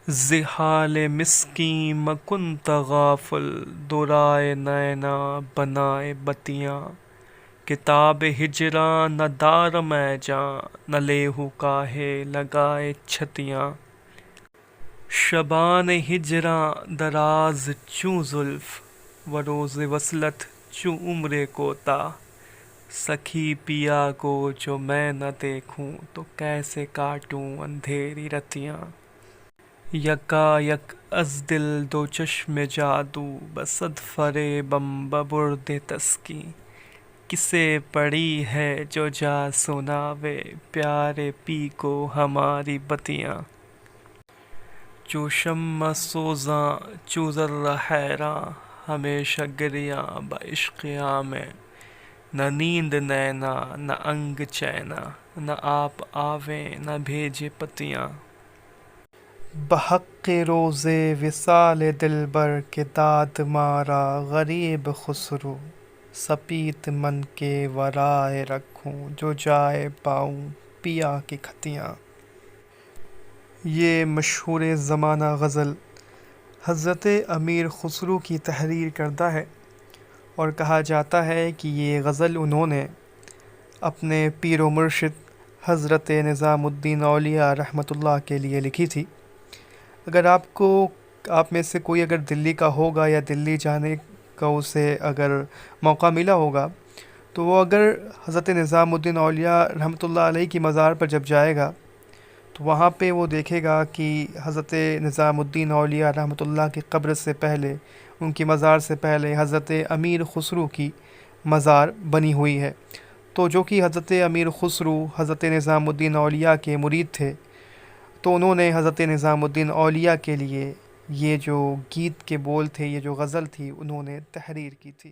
زحال مسکین مکن تغافل، دورائے نینا بنائے بتیاں، کتاب ہجراں نہ دارم اے جاں، نہ لیہو کاہے لگائے چھتیاں، شبان ہجراں دراز چوں زلف، و روز وصلت چوں عمر کوتاہ، سکھی پیا کو جو میں نہ دیکھوں، تو کیسے کاٹوں اندھیری رتیاں، یکا یک از دل دو چشم جادو، بصد فریبم ببرد تسکین، کسے پڑی ہے جو جا سناوے، پیارے پی کو ہماری بتیاں، چو شمع سوزاں چو ذرہ حیراں، ہمیشہ گریاں بعشق عامر، نہ نیند نینا نہ انگ چینا، نہ آپ آویں نہ بھیجے پتیاں، بحق روز وصال دلبر کہ داد مارا غریب خسرو، سپیت من کے ورائے رکھوں، جو جائے پاؤں پیا کی کھتیاں۔ یہ مشہور زمانہ غزل حضرت امیر خسرو کی تحریر کردہ ہے، اور کہا جاتا ہے کہ یہ غزل انہوں نے اپنے پیر و مرشد حضرت نظام الدین اولیاء رحمۃ اللہ کے لیے لکھی تھی۔ اگر آپ میں سے کوئی اگر دلی کا ہوگا یا دلی جانے کا اسے اگر موقع ملا ہوگا، تو وہ اگر حضرت نظام الدین اولیاء رحمۃ اللہ علیہ کی مزار پر جب جائے گا، تو وہاں پہ وہ دیکھے گا کہ حضرت نظام الدین اولیاء رحمۃ اللہ کی قبر سے پہلے، ان کی مزار سے پہلے حضرت امیر خسرو کی مزار بنی ہوئی ہے، تو جو کہ حضرت امیر خسرو حضرت نظام الدین اولیاء کے مرید تھے، تو انہوں نے حضرت نظام الدین اولیاء کے لیے یہ جو گیت کے بول تھے، یہ جو غزل تھی، انہوں نے تحریر کی تھی۔